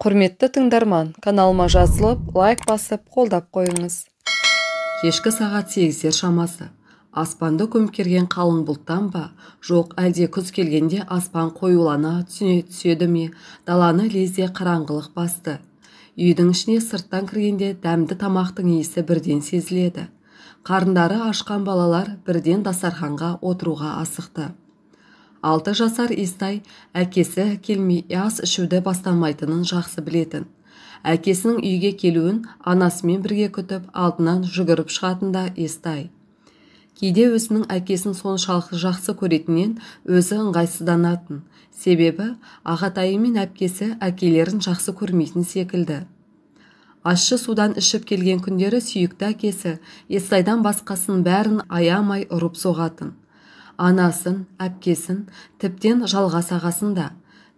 Құрметті тыңдарман, каналыма жазылып, лайк басып, қолдап қойыңыз. Кешкі сағат 8-дер шамасы. Аспанды көмкерген қалың бұлттан ба, жоқ әлде күз келгенде аспан қоюлана түседі ме, даланы лезде қараңғылық басты. Үйдің ішіне сырттан кіргенде дәмді тамақтың иісі бірден сезіледі. Қарындары ашқан балалар бірден дастарханға отыруға асықты. 6 жасар Естай әкесі келмей ас ішуді бастамайтынын жақсы білетін. Әкесінің үйге келуін анасымен бірге күтіп, алдынан жүгіріп шығатында Естай. Кейде өзінің әкесін соншалықты жақсы көретінен өзі ыңғайсызданатын. Себебі ағатайы мен әпкесі әкелерін жақсы көрмейтін секілді. Ащы судан ішіп келген күндері сүйікті әкесі Естайдан басқасын бәрін аямай ұрып соғатын. Анасын, әпкесін, тіптен жалғас ағасын да.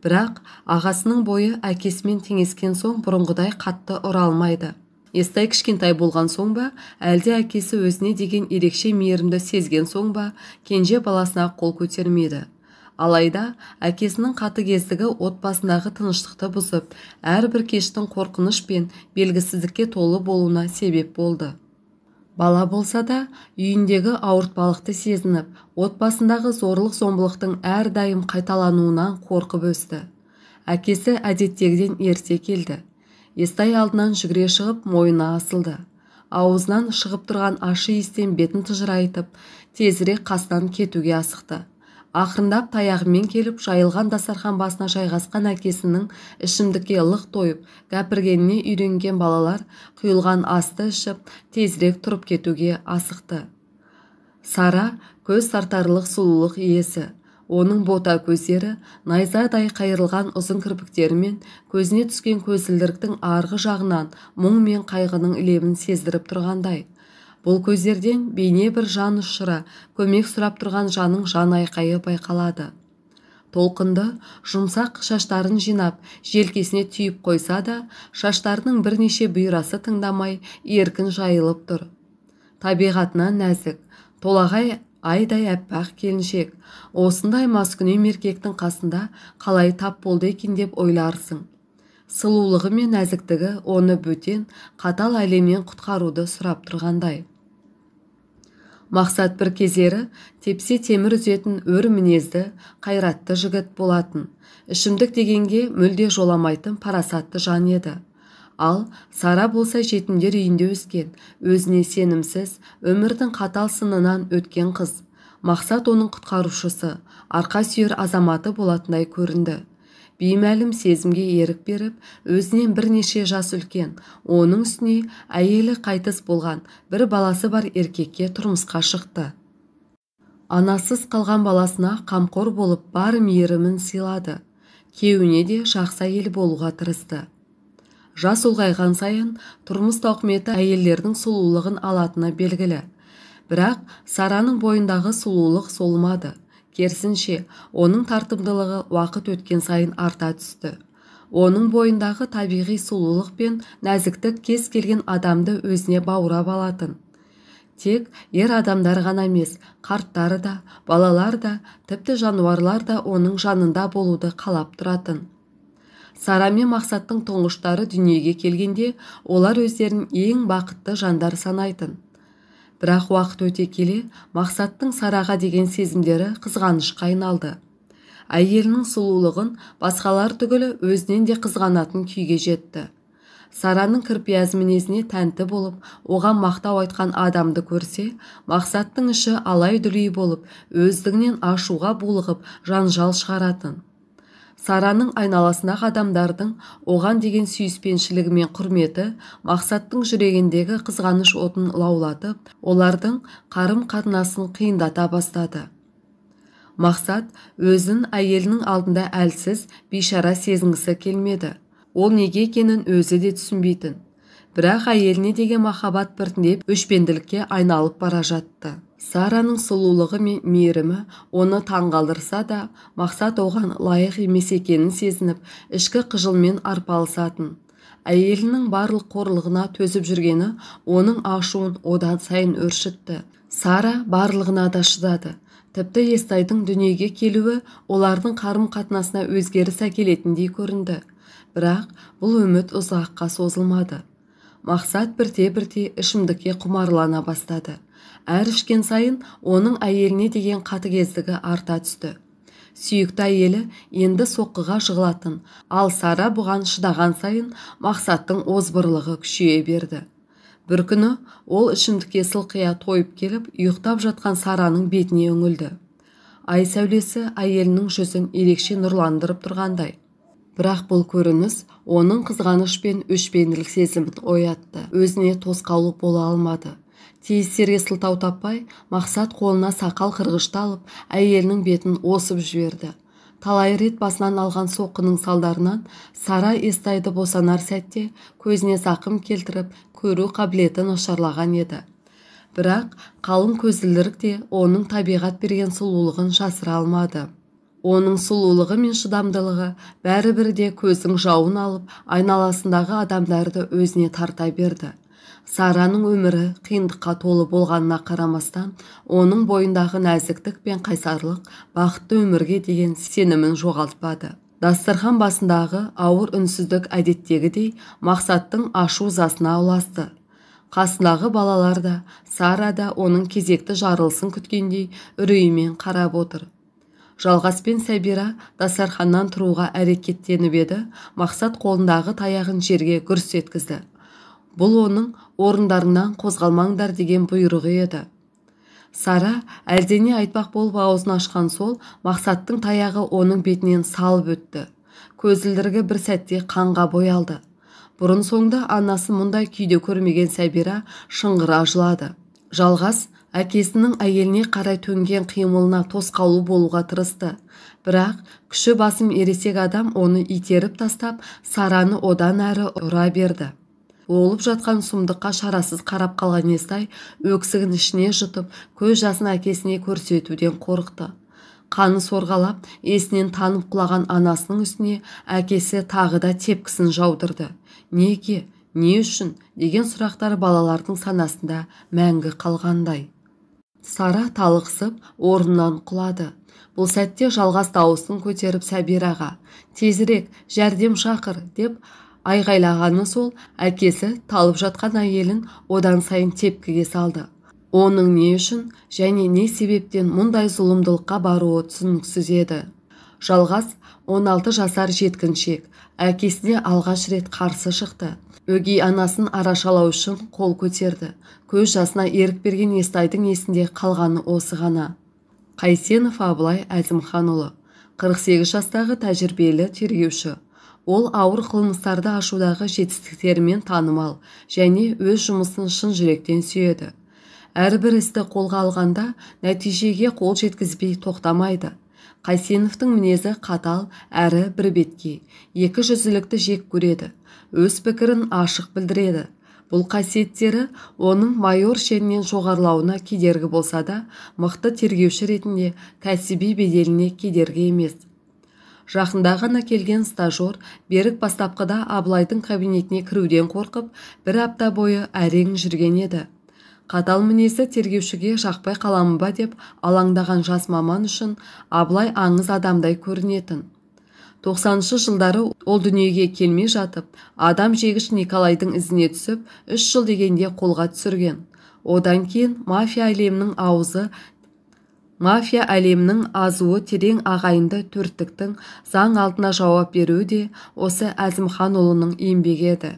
Бірақ ағасының бойы әкесімен теңескен соң бұрынғыдай қатты ұра алмайды. Естай кішкентай болған соң ба, әлде әкесі өзіне деген ерекше мейірімді сезген соң ба, кенже баласына қол көтермеді. Алайда әкесінің қатыгездігі отбасындағы тыныштықты бұзып, әрбір кештің қорқыныш пен белгісіздікке толы болуына себеп болды. Бала болса да, үйіндегі ауыртпалықты сезініп, отбасындағы зорлық-зомбылықтың әрдайым қайталануынан қорқып өсті. Әкесі әдеттегіден ерте келді. Естай алдынан жүгіре шығып, мойнына асылды. Аузынан шығып тұрған ащы иістен бетін тыжырайтып, тезірек қастан кетуге асықты. Ақырындап таяғымен келіп, жайылған дастархан басына жайғасқан әкесінің ішімдікке лық тойып, гәпіргеніне үйренген балалар құйылған асты ішіп, тезірек тұрып кетуге асықты. Сара көз тартарлық сұлулық иесі. Оның бота көздері, найзадай қайырылған ұзын кірпіктерімен көзіне түскен көзілдіріктің арғы жағынан мұң мен қайғының лебін сездіріп тұрғандай. Бұл көздерден бейне бір жан ұшыра, көмек сұрап тұрған жаның жан айқайы байқалады. Толқынды, жұмсақ шаштарын жинап, желкесіне түйіп қойса да, шаштарының бірнеше бұйрасы тыңдамай, еркін жайылып тұр. Табиғатынан нәзік, толағай айдай әппақ келіншек, осындай маскүнем еркектің қасында қалай тап болды екен деп ойларсың. Сұлулығы мен нәзіктігі оны бөтен, қатал әлемнен құтқаруды сұрап тұрғандай. Мақсат бір кездері тепсе темір үзетін өр мінезді, қайратты жігіт болатын. Ішімдік дегенге мүлде жоламайтын парасатты жан еді. Ал Сара болса жетімдер үйінде өскен, өзіне сенімсіз, өмірдің қатал сынынан өткен қыз. Мақсат оның құтқарушысы, арқа сүйер азаматы болатындай көрінді. Беймәлім сезімге ерік беріп, өзінен бірнеше жас үлкен, оның үстіне әйелі қайтыс болған, бір баласы бар еркекке тұрмысқа шықты. Анасыз қалған баласына қамқор болып бар мейірімін сыйлады. Күйеуіне де жақсы әйел болуға тырысты. Жас ұлғайған сайын тұрмыс тауқыметі әйелдердің сұлулығын алатыны белгілі. Бірақ Сараның бойындағы сұлулық солмады. Керісінше, оның тартымдылығы уақыт өткен сайын арта түсті. Оның бойындағы табиғи сұлулық пен нәзіктік кез келген адамды өзіне баурап алатын. Тек ер адамдар ғана емес, қарттары да, балалар да, тіпті жануарлар да оның жанында болуды қалап тұратын. Сара мен Мақсаттың тұңғыштары дүниеге келгенде, олар өздерін ең бақытты жандар санайтын. Бірақ уақыт өте келе, Мақсаттың Сараға деген сезімдері қызғанышқа айналды. Әйелінің сұлулығын басқалар түгілі өзінен де қызғанатын күйге жетті. Сараның кірпияз мінезіне тәнті болып, оған мақтау айтқан адамды көрсе, Мақсаттың іші алай-дүлей болып, өздігінен ашуға булығып, жанжал шығаратын. Сараның айналасындағы адамдардың оған деген сүйіспеншілігі мен құрметі Мақсаттың жүрегіндегі қызғаныш отын лаулатып, олардың қарым-қатынасын қиындата бастады. Мақсат өзін әйелінің алдында әлсіз, бейшара сезінгісі келмеді. Ол неге екенін өзі де түсінбейтін. Бірақ әйеліне деген махаббат біртіндеп өшпенділікке айналып бара жатты. Сараның сұлулығы мен мейірімі оны таңғалдырса да, Мақсат оған лайық емес екенін сезініп, ішкі қыжылмен арпалысатын. Әйелінің барлық қорлығына төзіп жүргені оның ашуын одан сайын өршітті. Сара барлығына да шыдады. Тіпті Естайдың дүниеге келуі олардың қарым-қатынасына өзгеріс әкелетіндей көрінді. Бірақ бұл үміт ұзаққа созылмады. Мақсат бірте-бірте ішімдікке құмарлана бастады. Әр ішкен сайын оның әйеліне деген қатыгездігі арта түсті. Сүйікті әйелі енді соққыға жығылатын, ал Сара бұған шыдаған сайын Мақсаттың озбырлығы күшейе берді. Бір күні ол ішімдікке сылқия тойып келіп, ұйықтап жатқан Сараның бетіне үңілді. Ай сәулесі әйелінің жүзін ерекше нұрландырып тұрғандай. Бірақ бұл көрініс оның қызғаныш пен өшпенділік сезімін оятты. Өзіне тосқауыл бола алмады. Тиістерге сылтау таппай, Мақсат қолына сақал қырғышты алып, әйелінің бетін осып жіберді. Талай рет басынан алған соққының салдарынан Сара естайды босанар сәтте көзіне зақым келтіріп, көру қабілеті нашарлаған еді. Бірақ қалың көзілдірік те оның табиғат берген сұлулығын жасыра алмады. Оның сұлулығы мен шыдамдылығы бәрібір де көздің жауын алып, айналасындағы адамдарды өзіне тарта берді. Сараның өмірі қиындыққа толы болғанына қарамастан, оның бойындағы нәзіктік пен қайсарлық бақытты өмірге деген сенімін жоғалтпады. Дастархан басындағы ауыр үнсіздік әдеттегідей Мақсаттың ашу-ызасына ұласты. Қасындағы балалар да, Сара да оның кезекті жарылысын күткендей үреймен қарап отыр. Жалғас пен Сәбира дастарханнан тұруға әрекеттеніп еді, Мақсат қолындағы таяғын жерге гүрс еткізді. Бұл оның орындарынан қозғалмаңдар деген бұйрығы еді. Сара әлдене айтпақ болып аузын ашқан сол, Мақсаттың таяғы оның бетінен салып өтті. Көзілдірігі бір сәтте қанға боялды. Бұрын соңды анасы мұндай күйде көрмеген Сәбира шыңғыра жылады. Жалғас әкесінің әйеліне қарай төнген қимылына тосқауыл болуға тырысты. Бірақ күші басым ересек адам оны итеріп тастап, Сараны одан әрі ұра берді. Олып жатқан сұмдыққа шарасыз қарап қалған Естай өксігін ішіне жұтып, көз жасын әкесіне көрсетуден қорықты. Қаны сорғалап, есінен танып құлаған анасының үстіне әкесі тағы да тепкісін жаудырды. Неге, не үшін деген сұрақтар балалардың санасында мәңгі қалғандай. Сара талықсып, орнынан құлады. Бұл сәтте Жалғас дауысын көтеріп Сәбираға «Тезірек, жәрдем шақыр» деп айғайлағаны сол, әкесі талып жатқан әйелін одан сайын тепкіге салды. Оның не үшін және не себептен мұндай зұлымдылыққа баруы түсініксіз еді. Жалғас 16 жасар жеткіншек, әкесіне алғаш рет қарсы шықты. Өгей анасын арашалау үшін қол көтерді. Көз жасына ерік берген Естайдың есінде қалғаны осы ғана. Қайсенов Абылай Әзімханұлы, 48 жастағы тәжірибелі тергеуші. Ол ауыр қылмыстарды ашудағы жетістіктерімен танымал және өз жұмысын шын жүректен сүйеді. Әрбір істі қолға алғанда нәтижеге қол жеткізбей тоқтамайды. Қайсеновтың мінезі қатал әрі бірбеткей, екі жүзділікті жек көреді, өз пікірін ашық білдіреді. Бұл қасиеттері оның майор шенінен жоғарылауына кедергі болса да, мықты тергеуші ретінде кәсіби беделіне кедергі емес. Жақында ғана келген стажер Берік бастапқыда Абылайдың кабинетіне кіруден қорқып, бір апта бойы әрең жүрген еді. Қатал мінезі тергеушіге жақпай қаламын ба деп алаңдаған жас маман үшін Абылай аңыз адамдай көрінетін. 90-шы жылдары ол дүниеге келмей жатып, адам жегіш Николайдың ізіне түсіп, 3 жыл дегенде қолға түсірген. Одан кейін мафия әлемінің азуы терең ағайынды төрттіктің заң алдына жауап беруі де осы Әзімханұлының еңбегі еді.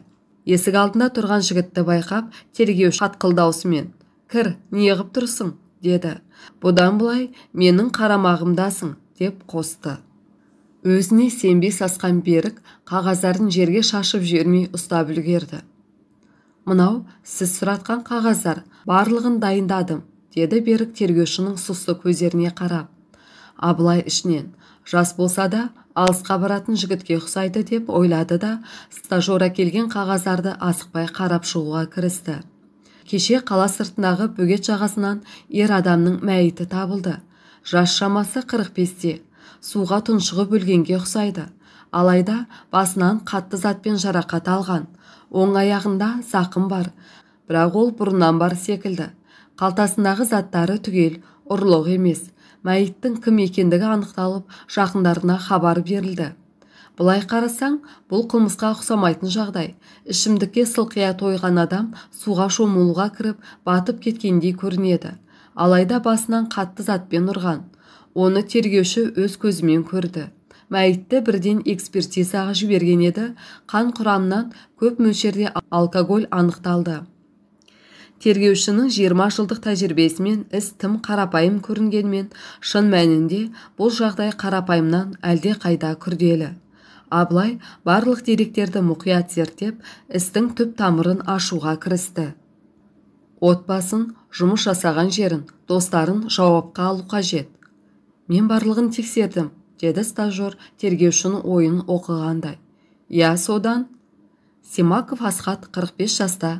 Есік алдында тұрған жігітті байқап, тергеуші қатқыл даусымен «Кір, неғып тұрсың?» деді. Бұдан былай менің қарамағымдасың деп қосты. Өзіне сенбей сасқан Берік қағаздарын жерге шашып жібермей ұстап үлгерді. «Мынау сіз сұратқан қағаздар, барлығын дайындадым», деді Берік тергеушінің сұсты көздеріне қарап. Абылай ішінен, жас болса да алысқа баратын жігітке ұқсайды деп ойлады да, стажера келген қағаздарды асықпай қарап шығуға кірісті. Кеше қала сыртындағы бөгет жағасынан ер адамның мәйіті табылды. Жас шамасы 45-те, суға тұншығып өлгенге ұқсайды. Алайда басынан қатты затпен жарақат алған. Оң аяғында зақым бар, бірақ ол бұрыннан бар секілді. Қалтасындағы заттары түгел, ұрлық емес. Мәйіттің кім екендігі анықталып, жақындарына хабар берілді. Былай қарасаң, бұл қылмысқа ұқсамайтын жағдай. Ішімдікке сылқия тойған адам суға шомылуға кіріп, батып кеткендей көрінеді. Алайда басынан қатты затпен ұрған. Оны тергеуші өз көзімен көрді. Мәйітті бірден экспертизаға жіберген еді, қан құрамынан көп мөлшерде алкоголь анықталды. Тергеушінің 20 жылдық тәжірибесімен іс тым қарапайым көрінгенмен, шын мәнінде бұл жағдай қарапайымнан әлде қайда күрделі. Абылай барлық деректерді мұқият зерттеп, істің түп тамырын ашуға кірісті. Отбасын, жұмыс жасаған жерін, достарын жауапқа алу қажет. Мен барлығын тексердім, деді стажер тергеушінің ойын оқығандай. Я, содан? Семаков Асхат 45 жаста.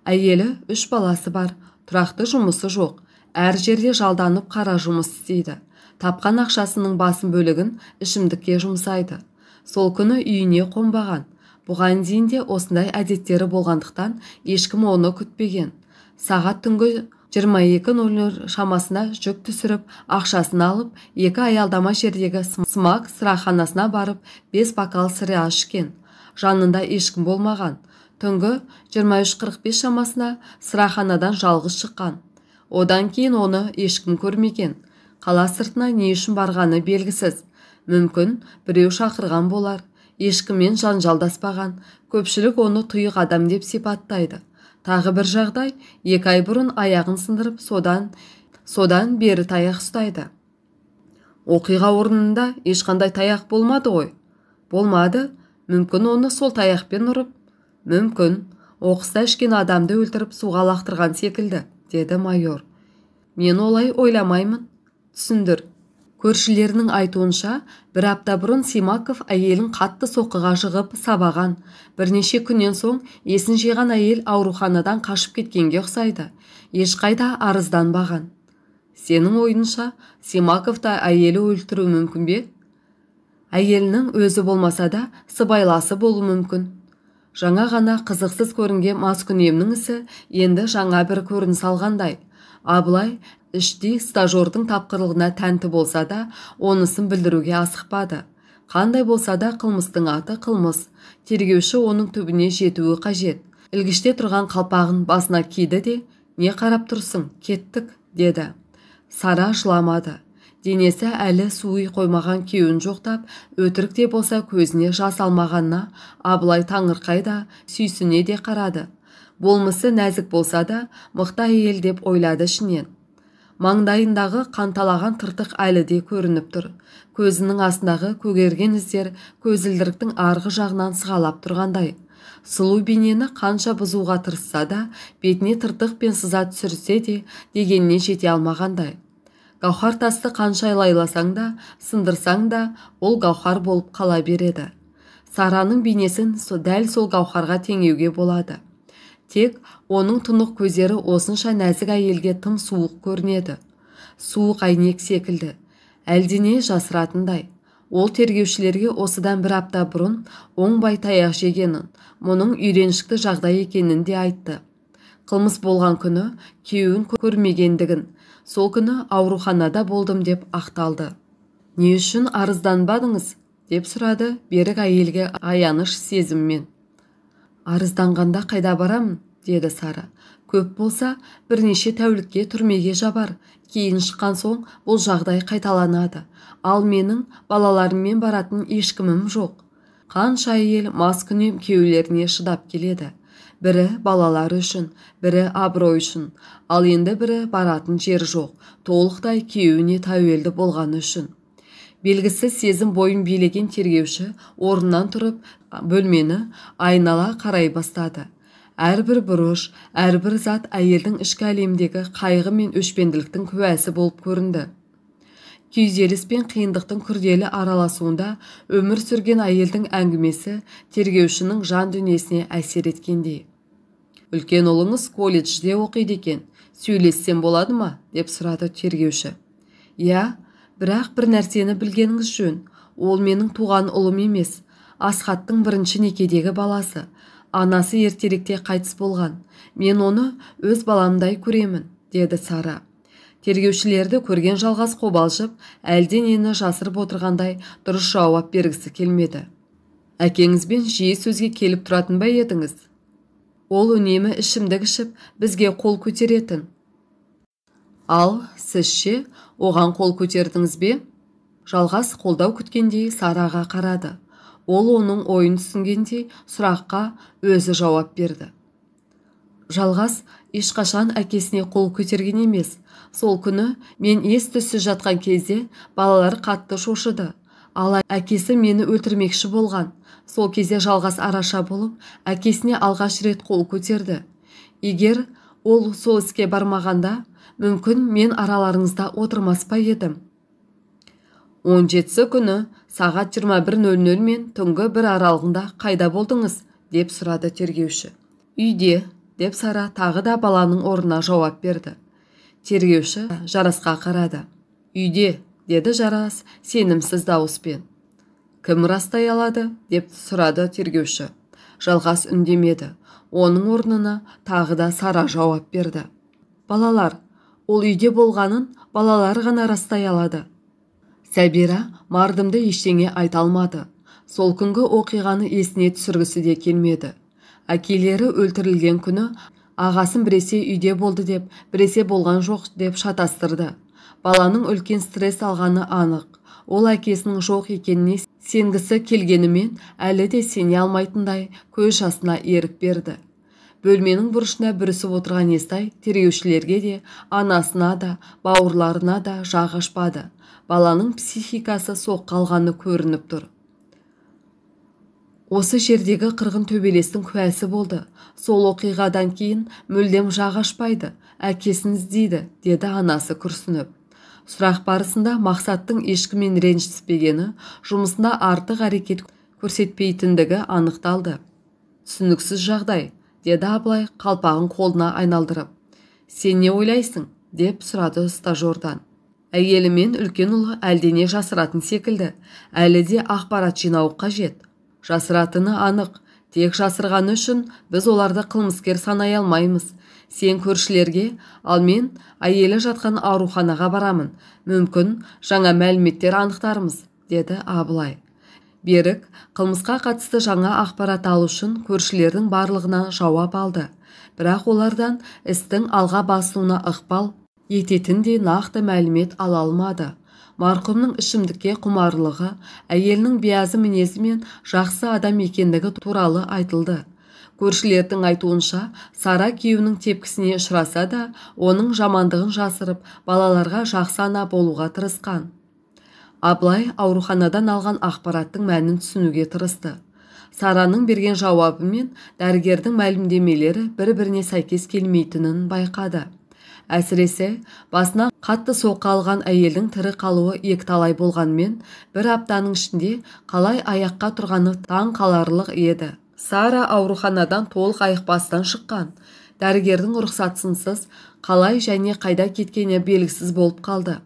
Әйелі 3 баласы бар, тұрақты жұмысы жоқ. Әр жерде жалданып қара жұмыс істейді. Тапқан ақшасының басым бөлігін ішімдікке жұмсайды. Сол күні үйіне қонбаған. Бұған дейін де осындай әдеттері болғандықтан ешкім оны күтпеген. Сағат түнгі 22:00 шамасына жүк түсіріп, ақшасын алып, 2 аялдама жердегі смак сыраханасына барып, 5 бокал сыра ішкен. Жанында ешкім болмаған. Түнгі 23:45 шамасына сыраханадан жалғыз шыққан. Одан кейін оны ешкім көрмеген. Қала сыртына не үшін барғаны белгісіз. Мүмкін біреу шақырған болар. Ешкіммен жанжалдаспаған. Көпшілік оны тұйық адам деп сипаттайды. Тағы бір жағдай, 2 ай бұрын аяғын сындырып, содан бері таяқ ұстайды. Оқиға орнында ешқандай таяқ болмады ғой. Болмады. Мүмкін оны сол таяқпен ұрып. Мүмкін. Оқыста ішкен адамды өлтіріп суға лақтырған секілді, деді майор. Мен олай ойламаймын. Түсіндір. Көршілерінің айтуынша, 1 апта бұрын Семаков әйелін қатты соққыға жығып сабаған. Бірнеше күннен соң есін жиған әйел ауруханадан қашып кеткенге ұқсайды. Ешқайда арызданбаған. Сенің ойынша, Семаков та әйелі өлтіру мүмкін бе? Әйелінің өзі болмаса да сыбайласы болу мүмкін. Жаңа ғана қызықсыз көрінген маскүнемнің ісі енді жаңа бір көрініс алғандай. Абылай іштей стажердің тапқырлығына тәнті болса да, онысын білдіруге асықпады. Қандай болса да қылмыстың аты қылмыс. Тергеуші оның түбіне жетуі қажет. Ілгіште тұрған қалпағын басына киді де, не қарап тұрсың, кеттік, деді. Сара жыламады. Денесі әлі суый қоймаған күйеуін жоқтап, өтірік те болса көзіне жас алмағанына, Абылай таңырқайда, сүйсіне де қарады. Болмысы нәзік болса да, мықты әйел деп ойлады ішінен. Маңдайындағы қанталаған тыртық әлі де көрініп тұр. Көзінің астындағы көгерген іздер көзілдіріктің арғы жағынан сығалап тұрғандай. Сұлу бейнені қанша бұзуға тырысса да, бетіне тыртық пен сыза түсірсе де, дегеніне жете алмағандай. Гаухар тасты қанша лайласаң да, сындырсаң да, ол гаухар болып қала береді. Сараның бейнесін дәл сол гаухарға теңеуге болады. Тек оның тұнық көздері осынша нәзік әйелге тым суық көрінеді. Суық әйнек секілді. Әлдене жасыратындай. Ол тергеушілерге осыдан 1 апта бұрын оңбай таяқ жегенін, мұның үйреншікті жағдай екенін де айтты. Қылмыс болған күні күйеуін көрмегендігін, сол күні ауруханада болдым деп ақталды. Не үшін арызданбадыңыз? Деп сұрады берік әйелге аяныш сезіммен. Арызданғанда қайда барамын, деді Сара. Көп болса, бірнеше тәулікке түрмеге жабар. Кейін шыққан соң бұл жағдай қайталанады. Ал менің балаларыммен баратын ешкімім жоқ. Қанша әйел маскүнем күйеулеріне шыдап келеді. Бірі балалары үшін, бірі абырой үшін. Ал енді бірі баратын жер жоқ. Толықтай күйеуіне тәуелді болғаны үшін. Белгісіз сезім бойын билеген тергеуші орнынан тұрып, бөлмені айнала қарай бастады. Әрбір бұрыш, әрбір зат әйелдің ішкі әлемдегі қайғы мен өшпенділіктің куәсі болып көрінді. Күйзеліс пен қиындықтың күрделі араласуында өмір сүрген әйелдің әңгімесі тергеушінің жан дүниесіне әсер еткендей. Үлкен ұлыңыз колледжде оқиды екен, сөйлессем болады ма? Деп сұрады тергеуші. Я, бірақ бір нәрсені білгеніңіз жөн. Ол менің туған ұлым емес. Асхаттың бірінші некедегі баласы. Анасы ертеректе қайтыс болған. Мен оны өз баламдай көремін, деді Сара. Тергеушілерді көрген жалғас қобалжып, әлденені жасырып отырғандай дұрыс жауап бергісі келмеді. Әкеңізбен жиі сөзге келіп тұратын ба едіңіз? Ол үнемі ішімдік ішіп, бізге қол көтеретін. Ал сіз ше, оған қол көтердіңіз бе? Жалғас қолдау күткендей Сараға қарады. Ол оның ойын түсінгендей сұраққа өзі жауап берді. Жалғас ешқашан әкесіне қол көтерген емес. Сол күні мен ес-түссіз жатқан кезде балалар қатты шошыды. Ал әкесі мені өлтірмекші болған. Сол кезде Жалғас араша болып, әкесіне алғаш рет қол көтерді. Егер ол сол іске бармағанда, мүмкін мен араларыңызда отырмас па едім. 17 күні сағат 21:00 мен түнгі 1 аралығында қайда болдыңыз? Деп сұрады тергеуші. Үйде, деп Сара тағы да баланың орнына жауап берді. Тергеуші Жарасқа қарады. Үйде, деді Жарас сенімсіз дауыспен. Кім растай алады? Деп сұрады тергеуші. Жалғас үндемеді. Оның орнына тағы да Сара жауап берді. Балалар, ол үйде болғанын балалар ғана растай алады. Сәбира мардымды ештеңе айта алмады. Сол күнгі оқиғаны есіне түсіргісі де келмеді. Әкелері өлтірілген күні ағасын біресе үйде болды деп, біресе болған жоқ деп шатастырды. Баланың үлкен стресс алғаны анық. Ол әкесінің жоқ екеніне сенгісі келгенімен әлі де сене алмайтындай көз жасына ерік берді. Бөлменің бұрышына бүрісіп отырған Естай тергеушілерге де, анасына да, бауырларына да жақ ашпады. Баланың психикасы соққы алғаны көрініп тұр. Осы жердегі қырғын төбелестің куәсі болды. Сол оқиғадан кейін мүлдем жақ ашпайды, әкесін іздейді, деді анасы күрсініп. Сұрақ барысында мақсаттың ешкіммен ренжіспегені, жұмысында артық әрекет көрсетпейтіндігі анықталды. Түсініксіз жағдай, деді Абылай қалпағын қолына айналдырып. Сен не ойлайсың? Деп сұрады стажердан. Әйелімен үлкен ұлы әлдене жасыратын секілді, әлі де ақпарат жинау қажет. Жасыратыны анық, тек жасырғаны үшін біз оларды қылмыскер санай алмаймыз. Сен көршілерге, ал мен әйелі жатқан ауруханаға барамын. Мүмкін жаңа мәліметтер анықтармыз, деді Абылай. Берік қылмысқа қатысты жаңа ақпарат алу үшін көршілердің барлығына жауап алды. Бірақ олардан істің алға басуына ықпал ететіндей нақты мәлімет ала алмады. Марқұмның ішімдікке құмарлығы, әйелінің биязы мінезі мен жақсы адам екендігі туралы айтылды. Көршілердің айтуынша, Сара күйеуінің тепкісіне ұшыраса да, оның жамандығын жасырып, балаларға жақсы ана болуға тырысқан. Абылай ауруханадан алған ақпараттың мәнін түсінуге тырысты. Сараның берген жауабы мен дәрігердің мәлімдемелері бір-біріне сәйкес келмейтінін байқады. Әсіресе басына қатты соққы алған әйелдің тірі қалуы екіталай болғанмен, бір аптаның ішінде қалай аяққа тұрғаны таң қаларлық еді. Сара ауруханадан толық айықпастан шыққан. Дәрігердің рұқсатынсыз қалай және қайда кеткені белгісіз болып қалды.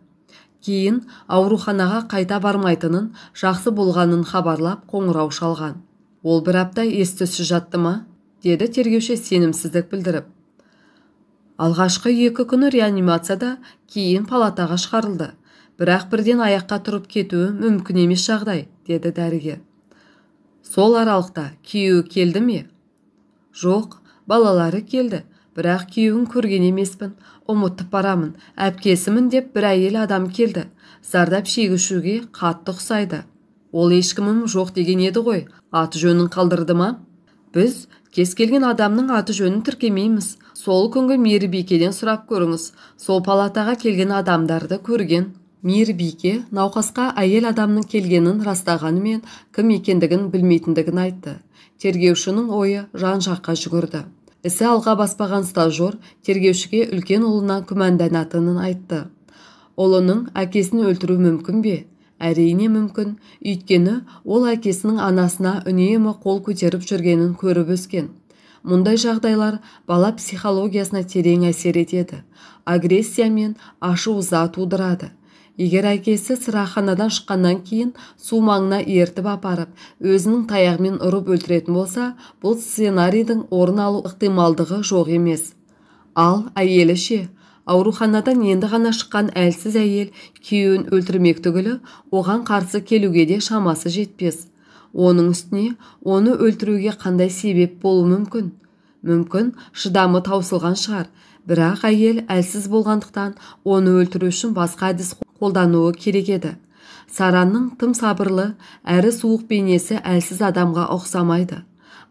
Кейін ауруханаға қайта бармайтынын, жақсы болғанын хабарлап қоңырау шалған. Ол бір апта ес-түссіз жатты ма? Деді тергеуші сенімсіздік білдіріп. Алғашқы 2 күні реанимацияда, кейін палатаға шығарылды. Бірақ бірден аяққа тұрып кетуі мүмкін емес жағдай, деді дәрігер. Сол аралықта күйеуі келді ме? Жоқ, балалары келді. Бірақ күйеуін көрген емеспін, ұмытып барамын. Әпкесімін деп бір әйел адам келді. Зардап шегушіге қатты ұқсайды. Ол ешкімім жоқ деген еді ғой. Аты жөнін қалдырды ма? Біз кез келген адамның аты жөнін тіркемейміз. Сол күнгі Мейірбикеден сұрап көріңіз. Сол палатаға келген адамдарды көрген. Мейірбике науқасқа әйел адамның келгенін растағанымен кім екендігін білмейтіндігін айтты. Тергеушінің ойы жан-жаққа жүгірді. Ісі алға баспаған стажер тергеушіге үлкен ұлынан күмәнданатынын айтты. Ұлының әкесін өлтіру мүмкін бе? Әрине мүмкін, өйткені ол әкесінің анасына үнемі қол көтеріп жүргенін көріп өскен. Мұндай жағдайлар бала психологиясына терең әсер етеді. Агрессия мен ашу-ыза тудырады. Егер әкесі сыраханадан шыққаннан кейін су маңына ертіп апарып, өзінің таяғымен ұрып өлтіретін болса, бұл сценарийдің орын алу ықтималдығы жоқ емес. Ал әйелі ше? Ауруханадан енді ғана шыққан әлсіз әйел күйеуін өлтірмек түгілі, оған қарсы келуге де шамасы жетпес. Оның үстіне оны өлтіруге қандай себеп болуы мүмкін? Мүмкін шыдамы таусылған шығар, бірақ әйел әлсіз болғандықтан оны өлтіру үшін басқа әдіс қолдануы керек еді. Сараның тым сабырлы әрі суық бейнесі әлсіз адамға ұқсамайды.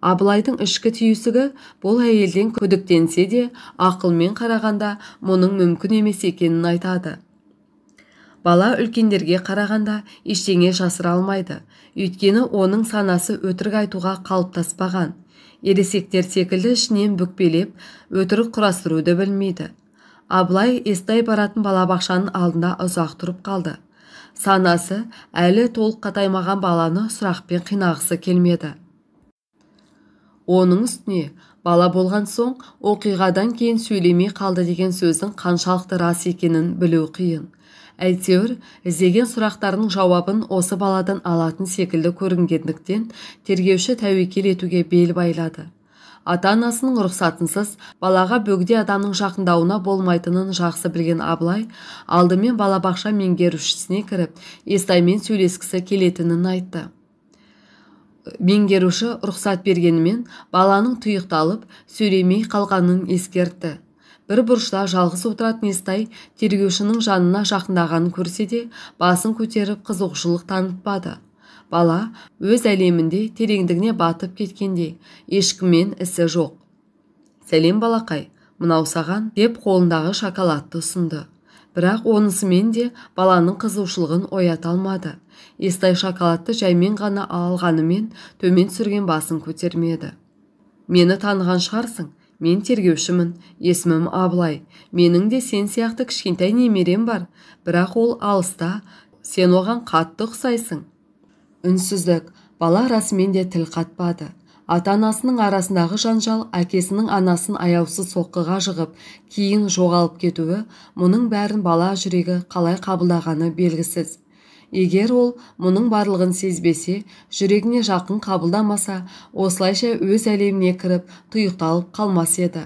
Абылайдың ішкі түйсігі бұл әйелден күдіктенсе де, ақылмен қарағанда мұның мүмкін емес екенін айтады. Бала үлкендерге қарағанда ештеңе жасыра алмайды, өйткені оның санасы өтірік айтуға қалыптаспаған. Ересектер секілді ішінен бүкпелеп, өтірік құрастыруды білмейді. Абылай Естай баратын балабақшаның алдында ұзақ тұрып қалды. Санасы әлі толық қатаймаған баланы сұрақпен қинағысы келмеді. Оның үстіне бала болған соң оқиғадан кейін сөйлемей қалды деген сөздің қаншалықты рас екенін білу қиын. Әйтеуір, іздеген сұрақтарының жауабын осы баладан алатын секілді көрінгендіктен тергеуші тәуекел етуге бел байлады. Ата-анасының рұқсатынсыз балаға бөгде адамның жақындауына болмайтынын жақсы білген Абылай алдымен балабақша меңгерушісіне кіріп, Естаймен сөйлескісі келетінін айтты. Меңгеруші рұқсат бергенімен баланың тұйықталып, сөйлемей қалғанын ескертті. Бір бұрышта жалғыз отыратын Естай тергеушінің жанына жақындағанын көрсе де, басын көтеріп қызығушылық танытпады. Бала өз әлемінде тереңдігіне батып кеткендей, ешкіммен ісі жоқ. «Сәлем балақай, мынау саған» деп қолындағы шоколадты ұсынды. Бірақ онысымен де баланың қызығушылығын оята алмады. Естай шоколадты жаймен ғана алғанымен төмен түсірген басын көтермеді. «Мені таныған шығарсың? Мен тергеушімін, есімім Абылай. Менің де сен сияқты кішкентай немерем бар, бірақ ол алыста, сен оған қатты ұқсайсың». Үнсіздік, бала расымен де тіл қатпады. Ата-анасының арасындағы жанжал әкесінің анасын аяусыз соққыға жығып, кейін жоғалып кетуі, мұның бәрін бала жүрегі қалай қабылдағаны белгісіз. Егер ол мұның барлығын сезбесе, жүрегіне жақын қабылдамаса, осылайша өз әлеміне кіріп, тұйықталып қалмас еді.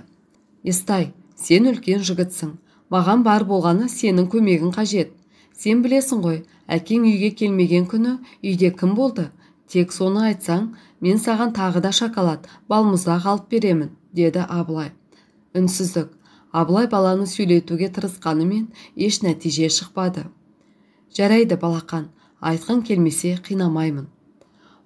«Естай, сен үлкен жігітсің. Маған бар болғаны сенің көмегің қажет. Сен білесің ғой, әкең үйге келмеген күні үйде кім болды? Тек соны айтсаң, мен саған тағы да шоколад, балмұздақ алып беремін», деді Абылай. Үнсіздік. Абылай баланы сөйлетуге тырысқанымен еш нәтиже шықпады. «Жарайды балақан, айтқан келмесе қинамаймын».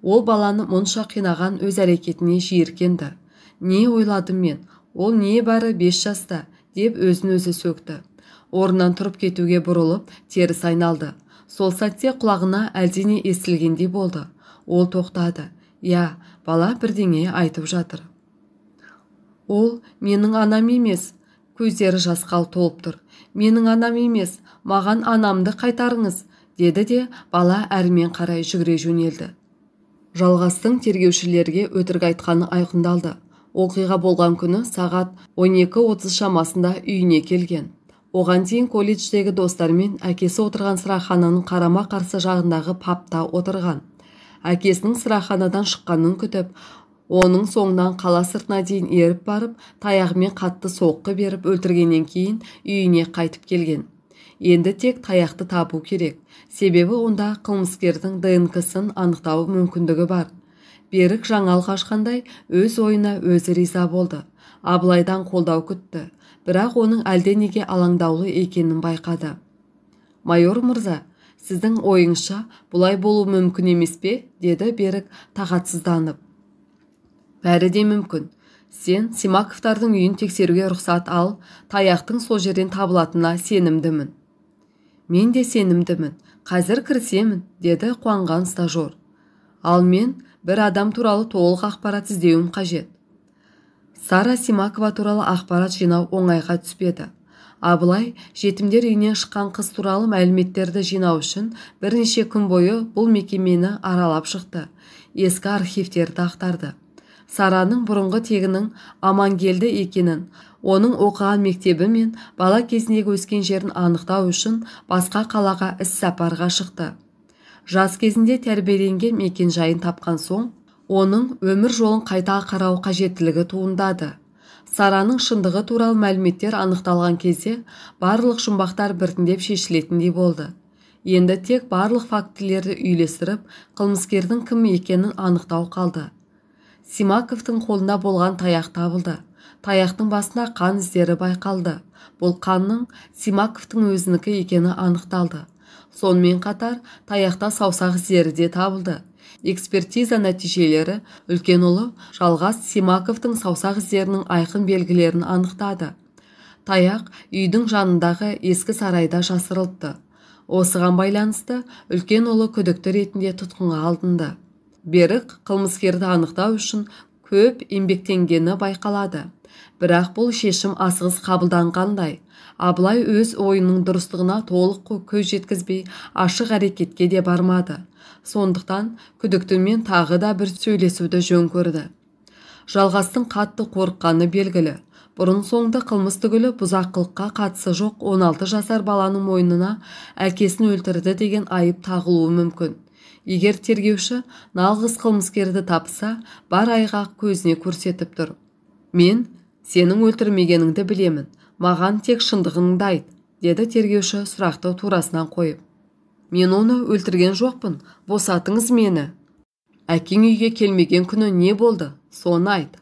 Ол баланы мұнша қинаған өз әрекетіне жиіркенді. «Не ойладым мен? Ол не бары 5 жаста», деп өзін өзі сөкті. Орнынан тұрып кетуге бұрылып, теріс айналды. Сол сәтте құлағына әлдене естілгендей болды. Ол тоқтады. «Я, бала бірдеңе айтып жатыр». «Ол менің анам емес». Көздері жасқа толып тұр. «Менің анам емес, маған анамды қайтарыңыз», деді де бала әрмен қарай жүгіре жөнелді. Жалғастың тергеушілерге өтірік айтқаны айқындалды. Оқиға болған күні сағат 12:30 шамасында үйіне келген. Оған дейін колледждегі достармен әкесі отырған сырахананың қарама-қарсы жағындағы папта отырған. Әкесінің сыраханадан шыққанын күтіп, оның соңынан қала сыртына дейін еріп барып, таяғымен қатты соққы беріп өлтіргеннен кейін үйіне қайтып келген. Енді тек таяқты табу керек, себебі онда қылмыскердің ДНК-сын анықтау мүмкіндігі бар. Берік жаңалық ашқандай өз ойына өзі риза болды. Абылайдан қолдау күтті, бірақ оның әлденеге алаңдаулы екенін байқады. «Майор мырза, сіздің ойыңызша бұлай болу мүмкін емес пе?» деді Берік тағатсызданып. «Бәрі де мүмкін. Сен Симаковтардың үйін тексеруге рұқсат ал, таяқтың сол жерден табылатынына сенімдімін». «Мен де сенімдімін. Қазір кірісемін», деді қуанған стажер. «Ал мен бір адам туралы толық ақпарат іздеуім қажет». Сара Симакова туралы ақпарат жинау оңайға түспеді. Абылай жетімдер үйінен шыққан қыз туралы мәліметтерді жинау үшін бірнеше күн бойы бұл мекемені аралап шықты. Ескі архивтерді ақтарды. Сараның бұрынғы тегінің Амангелді екенін, оның оқыған мектебі мен бала кезіндегі өскен жерін анықтау үшін басқа қалаға іс-сапарға шықты. Жас кезінде тәрбиеленген мекен-жайын тапқан соң, оның өмір жолын қайта қарау қажеттілігі туындады. Сараның шындығы туралы мәліметтер анықталған кезде барлық жұмбақтар біртіндеп шешілетіндей болды. Енді тек барлық фактілерді үйлестіріп, қылмыскердің кім екенін анықтау қалды. Симаковтың қолында болған таяқ табылды. Таяқтың басында қан іздері байқалды. Бұл қанның Симаковтың өзінікі екені анықталды. Сонымен қатар таяқта саусақ іздері де табылды. Экспертиза нәтижелері үлкен ұлы Жалғас Симаковтың саусақ іздерінің айқын белгілерін анықтады. Таяқ үйдің жанындағы ескі сарайда жасырылыпты. Осыған байланысты үлкен ұлы күдікті ретінде тұтқынға алынды. Берік қылмыскерді анықтау үшін көп еңбектенгені байқалады. Бірақ бұл шешім асығыс қабылданғандай. Абылай өз ойының дұрыстығына толық көз жеткізбей, ашық әрекетке де бармады. Сондықтан күдіктімен тағы да бір сөйлесуді жөн көрді. Жалғастың қатты қорыққаны белгілі. Бұрын соңды қылмыс түгілі бұзақылыққа қатысы жоқ 16 жасар баланың мойнына әкесін өлтірді деген айып тағылуы мүмкін. Егер тергеуші налғыз қылмыскерді тапса, бар айғақ көзіне көрсетіп тұр. Мен сенің өлтірмегеніңді білемін, маған тек шындығыңды айт, деді тергеуші сұрақты турасынан қойып. Мен оны өлтірген жоқпын, босатыңыз мені. Әкең үйге келмеген күні не болды, соны айт.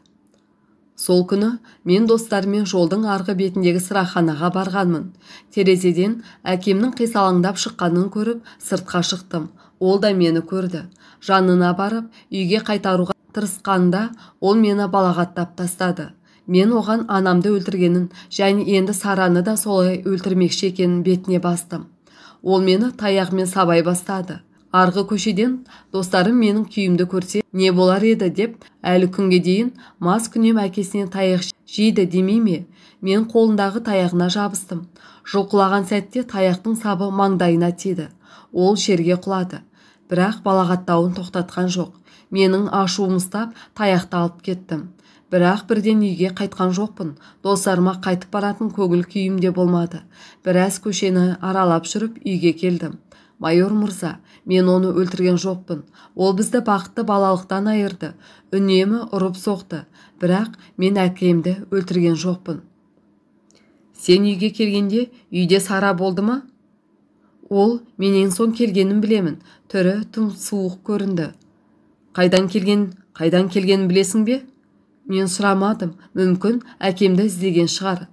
Сол күні мен достарымен жолдың арғы бетіндегі сыраханаға барғанмын. Терезеден әкемнің қисалаңдап шыққанын көріп, сыртқа шықтым. Ол да мені көрді. Жанына барып, үйге қайтаруға тырысқанда, ол мені балағаттап тастады. Мен оған анамды өлтіргенін, және енді Сараны да солай өлтірмекші екенін бетіне бастым. Ол мені таяғымен сабай бастады. Арғы көшеден достарым менің күйімді көрсе, не болар еді деп, әлі күнге дейін мас күнем әкесінен таяқ жейді демей ме? Мен қолындағы таяғына жабыстым. Жұлқылаған сәтте таяқтың сабы маңдайына тиді. Ол жерге құлады. Бірақ балағаттауын тоқтатқан жоқ. Менің ашуым ұстап, таяқты алып кеттім. Бірақ бірден үйге қайтқан жоқпын. Достарыма қайтып баратын көңіл күйім де болмады. Біраз көшені аралап жүріп үйге келдім. Майор мырза, мен оны өлтірген жоқпын. Ол бізді бақытты балалықтан айырды. Үнемі ұрып соқты. Бірақ мен әкемді өлтірген жоқпын. Сен үйге келгенде үйде Сара болды ма? Ол менен соң келгенін білемін. Түрі тым суық көрінді. Қайдан келгенін білесің бе? Мен сұрамадым. Мүмкін әкемді іздеген шығар.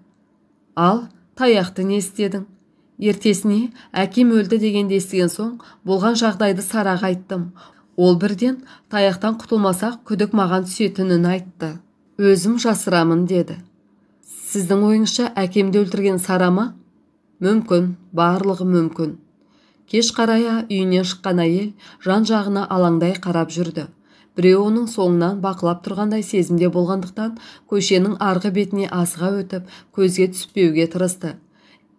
Ал таяқты не істедің? Ертесіне әкем өлді дегенде естіген соң, болған жағдайды Сараға айттым. Ол бірден таяқтан құтылмасақ күдік маған түсетінін айтты. Өзім жасырамын деді. Сіздің ойыңызша әкемді өлтірген Сара ма? Мүмкін, барлығы мүмкін. Кеш қарая үйінен шыққан әйел жан жағына алаңдай қарап жүрді. Біреу оның соңынан бақылап тұрғандай сезімде болғандықтан, көшенің арғы бетіне асыға өтіп, көзге түспеуге тырысты.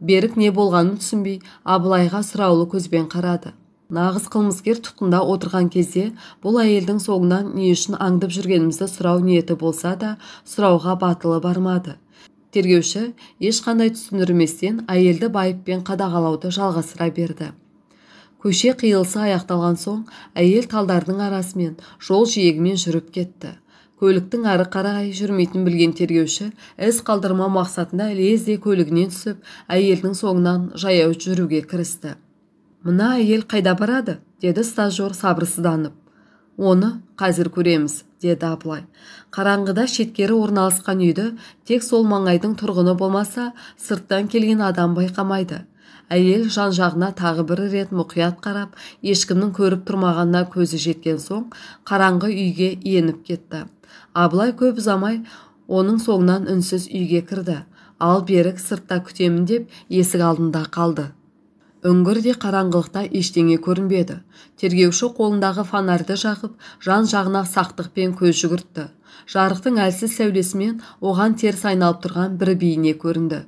Берік не болғанын түсінбей, Абылайға сұраулы көзбен қарады. Нағыз қылмыскер тұтқында отырған кезде, бұл әйелдің соңынан не үшін аңдып жүргенімізді сұрау ниеті болса да, сұрауға батылы бармады. Тергеуші ешқандай түсіндірместен әйелді байыппен қадағалауды жалғастыра берді. Көше қиылысы аяқталған соң, әйел талдардың арасымен жол жиегімен жүріп кетті. Көліктің ары қарай жүрмейтін білген тергеуші із қалдырма мақсатында лезде көлігінен түсіп, әйелдің соңынан жаяу жүруге кірісті. Мына әйел қайда барады? Деді стажер сабырсызданып. Оны қазір көреміз, деді Абылай. Қараңғыда шеткері орналасқан үйді тек сол маңайдың тұрғыны болмаса, сырттан келген адам байқамайды. Әйел жан жағына тағы бір рет мұқият қарап, ешкімнің көріп тұрмағанына көзі жеткен соң, қараңғы үйге еніп кетті. Абылай көп ұзамай оның соңынан үнсіз үйге кірді. Ал Берік сыртта күтемін деп есік алдында қалды. Үңгірде қараңғылықта ештеңе көрінбеді. Тергеуші қолындағы фонарды жағып, жан жағына сақтықпен көз жүгіртті. Жарықтың әлсіз сәулесімен оған теріс айналып тұрған бір бейне көрінді.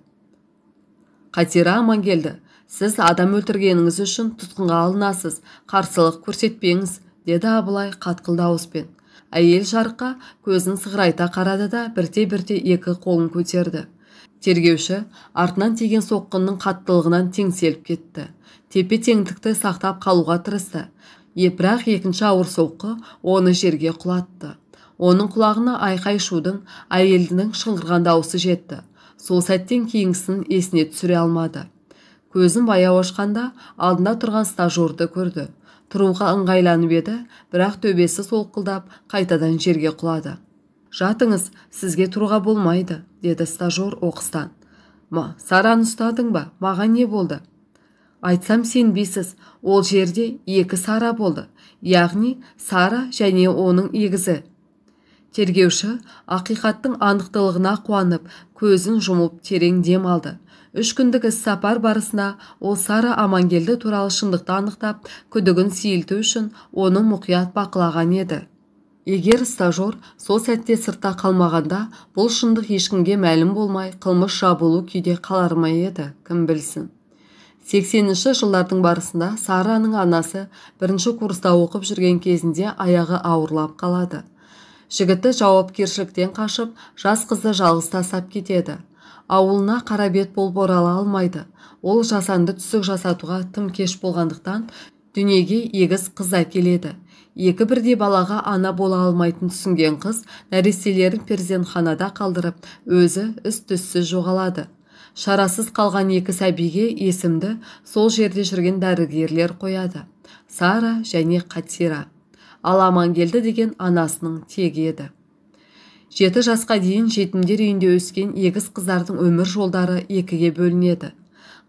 Қатира аман келді. Сіз адам өлтіргеніңіз үшін тұтқынға алынасыз, қарсылық көрсетпеңіз, деді Абылай қатқыл дауыспен. Әйел жарыққа көзін сығырайта қарады да бірте-бірте екі қолын көтерді. Тергеуші артынан тиген соққының қаттылығынан теңселіп кетті. Тепе-теңдікті сақтап қалуға тырысты. Бірақ екінші ауыр соққы оны жерге құлатты. Оның құлағына айқай шудың, әйелдің шыңғырған дауысы жетті. Сол сәттен кейінгісін есіне түсіре алмады. Көзін баяу ашқанда алдында тұрған стажерді көрді. Тұруға ыңғайланып еді, бірақ төбесі солқылдап қайтадан жерге құлады. «Жатыңыз, сізге тұруға болмайды», деді стажер оқыстан. «Сараны ұстадың ба? Маған не болды?» «Айтсам сенбейсіз, ол жерде 2 Сара болды, яғни Сара және оның егізі». Тергеуші ақиқаттың анықтылығына қуанып, көзін жұмып терең дем алды. 3 күндік іс-сапар барысында ол Сара Амангелді туралы шындықты анықтап, күдігін сейілту үшін оны мұқият бақылаған еді. Егер стажер сол сәтте сыртта қалмағанда, бұл шындық ешкімге мәлім болмай, қылмыс жабылу күйде қалар ма еді, кім білсін. 80-ші жылдардың барысында Сараның анасы 1-ші курста оқып жүрген кезінде аяғы ауырлап қалады. Жігіті жауапкершіліктен қашып, жас қызды жалғыз тастап кетеді. Ауылына қарабет болып орала алмайды. Ол жасанды түсік жасатуға тым кеш болғандықтан дүниеге егіз қыз әкеледі. 2 бірдей балаға ана бола алмайтын түсінген қыз нәрестелерін перзентханада қалдырып, өзі із-түзсіз жоғалады. Шарасыз қалған 2 сәбиге есімді сол жерде жүрген дәрігерлер қояды. Сара және Қатира. Ал Амангелді деген анасының тегі еді. 7 жасқа дейін жетімдер үйінде өскен егіз қыздардың өмір жолдары 2-ге бөлінеді.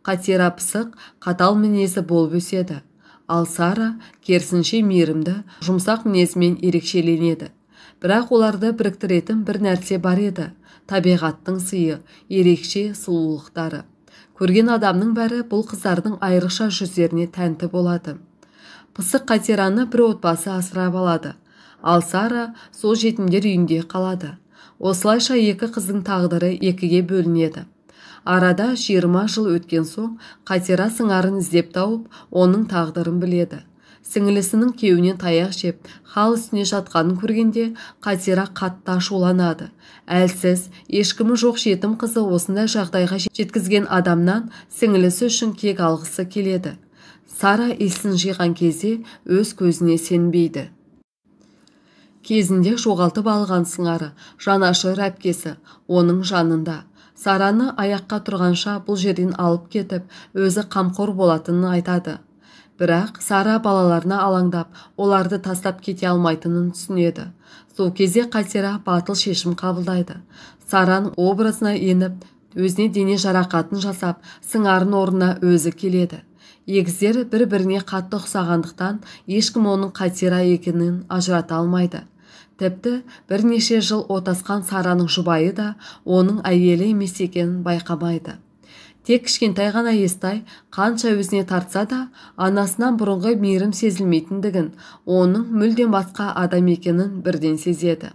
Қатира пысық, қатал мінезі болып өседі. Ал Сара керісінше мейірімді, жұмсақ мінезімен ерекшеленеді. Бірақ оларды біріктіретін бір нәрсе бар еді. Табиғаттың сыйы, ерекше сұлулықтары. Көрген адамның бәрі бұл қыздардың айрықша жүздеріне тәнті болады. Пысық Қатираны бір отбасы асырап алады. Ал Сара сол жетімдер үйінде қалады. Осылайша 2 қыздың тағдыры 2-ге бөлінеді. Арада 20 жыл өткен соң Қатира сыңарын іздеп тауып, оның тағдырын біледі. Сіңілісінің кеуінен таяқ жеп, хал үстіне жатқанын көргенде Қатира қатты ашуланады. Әлсіз, ешкімі жоқ жетім қызы осындай жағдайға жеткізген адамнан сіңілісі үшін кек алғысы келеді. Сара есін жиған кезде өз көзіне сенбейді. Кезінде жоғалтып алған сыңары, жанашыр әпкесі, оның жанында. Сараны аяққа тұрғанша бұл жерден алып кетіп, өзі қамқор болатынын айтады. Бірақ Сара балаларына алаңдап, оларды тастап кете алмайтынын түсінеді. Сол кезде Қатира батыл шешім қабылдайды. Сараның образына еніп, өзіне дене жарақатын жасап, сыңарын орнына өзі келеді. Егіздер бір-біріне қатты ұқсағандықтан ешкім оның Қатира екенін ажырата алмайды. Тіпті бірнеше жыл отасқан Сараның жұбайы да оның әйелі емес екенін байқамайды. Тек кішкентай ғана Естай қанша өзіне тартса да, анасынан бұрынғы мейірім сезілмейтіндігін, оның мүлдем басқа адам екенін бірден сезеді.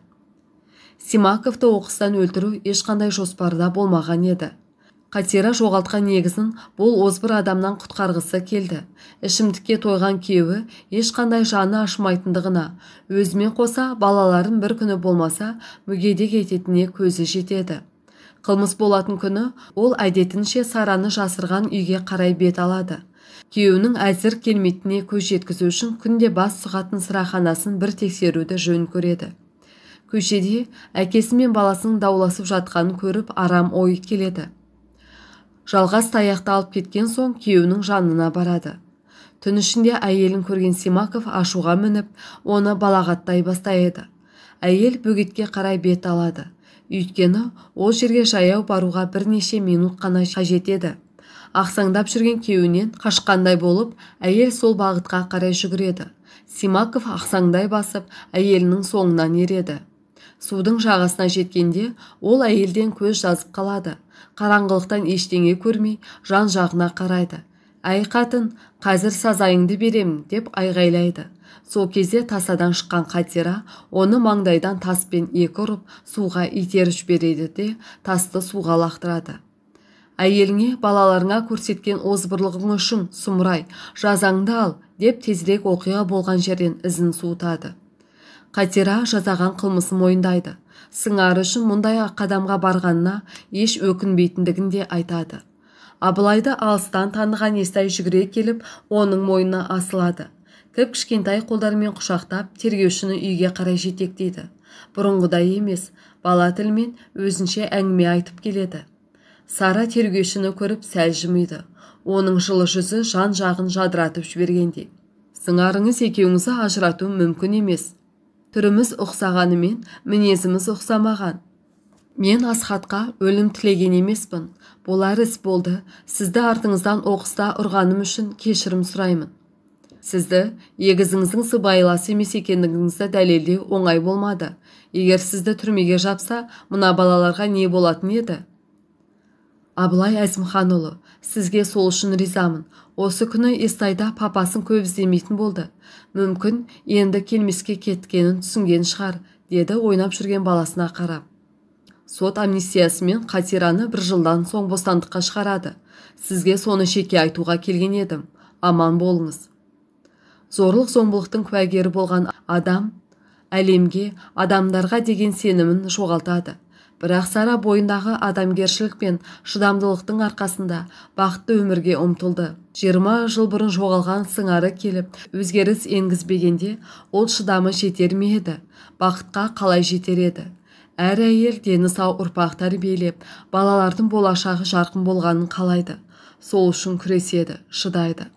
Симаковты оқыстан өлтіру ешқандай жоспарда болмаған еді. Қатира жоғалтқан негізін бұл озбыр адамнан құтқарғысы келді. Ішімдікке тойған күйеуі ешқандай жаны ашымайтындығына, өзімен қоса балаларын бір күні болмаса мүгедек ететініне көзі жетеді. Қылмыс болатын күні ол әдетінше Сараны жасырған үйге қарай бет алады. Күйеуінің әзір келмейтініне көз жеткізу үшін күнде бас сұғатын сыраханасын бір тексеруді жөн көреді. Көшеде әкесі мен баласының дауласып жатқанын көріп арам ой келеді. Жалғас таяқты алып кеткен соң күйеуінің жанына барады. Түн ішінде әйелін көрген Симаков ашуға мініп, оны балағаттай бастайды. Әйел бөгетке қарай бет алады. Өйткені ол жерге жаяу баруға бірнеше минут қана қажет еді. Ақсаңдап жүрген күйеуінен қашқандай болып, әйел сол бағытқа қарай жүгіреді. Симаков ақсаңдай басып, әйелінің соңынан ереді. Судың жағасына жеткенде, ол әйелден көз жазып қалады. Қараңғылықтан ештеңе көрмей, жан жағына қарайды. «Әй қатын, қазір сазайыңды беремін», деп айғайлайды. Сол кезде тасадан шыққан Қатира оны маңдайдан таспен 2 ұрып, суға итеріп жібереді де тасты суға лақтырады. «Әйеліңе, балаларыңа көрсеткен озбырлығың үшін, сұмырай, жазаңды ал», деп тезірек оқиға болған жерден ізін суытады. Қатира жазаған қылмысын мойындайды. Сыңары үшін мұндай қадамға барғанына еш өкінбейтіндігін де айтады. Абылайды алыстан таныған Естай жүгіре келіп, оның мойнына асылады. Кіп-кішкентай қолдарымен құшақтап, тергеушіні үйге қарай жетектейді. Бұрынғыдай емес, бала тілмен өзінше әңгіме айтып келеді. Сара тергеушіні көріп сәл жымиды. Оның жылы жүзі жан жағын жадыратып жібергендей. Сыңарыңыз екеуіңізді ажырату мүмкін емес. Түріміз ұқсағанымен, мінезіміз ұқсамаған. Мен Асхатқа өлім тілеген емеспін. Болар іс болды. Сізді артыңыздан оқыста ұрғаным үшін кешірім сұраймын. Сізді егізіңіздің сыбайласы емес екендігіңізді дәлелдеу оңай болмады. Егер сізді түрмеге жапса, мына балаларға не болатын еді? Абылай Әзімханұлы, сізге сол үшін ризамын. Осы күні Естайда папасын көп іздемейтін болды. Мүмкін енді келмеске кеткенін түсінген шығар, деді ойнап жүрген баласына қарап. Сот амнистиясымен Қатираны 1 жылдан соң бостандыққа шығарады. Сізге соны шеке айтуға келген едім. Аман болыңыз. Зорлық-зомбылықтың куәгері болған адам әлемге, адамдарға деген сенімін жоғалтады. Бірақ Сара бойындағы адамгершілік пен шыдамдылықтың арқасында бақытты өмірге ұмтылды. 20 жыл бұрын жоғалған сыңары келіп, өзгеріс енгізбегенде, ол шыдамы жетер ме еді? Бақытқа қалай жетер еді? Әр әйел дені сау ұрпақ тәрбиелеп, балалардың болашағы жарқын болғанын қалайды. Сол үшін күреседі, шыдайды.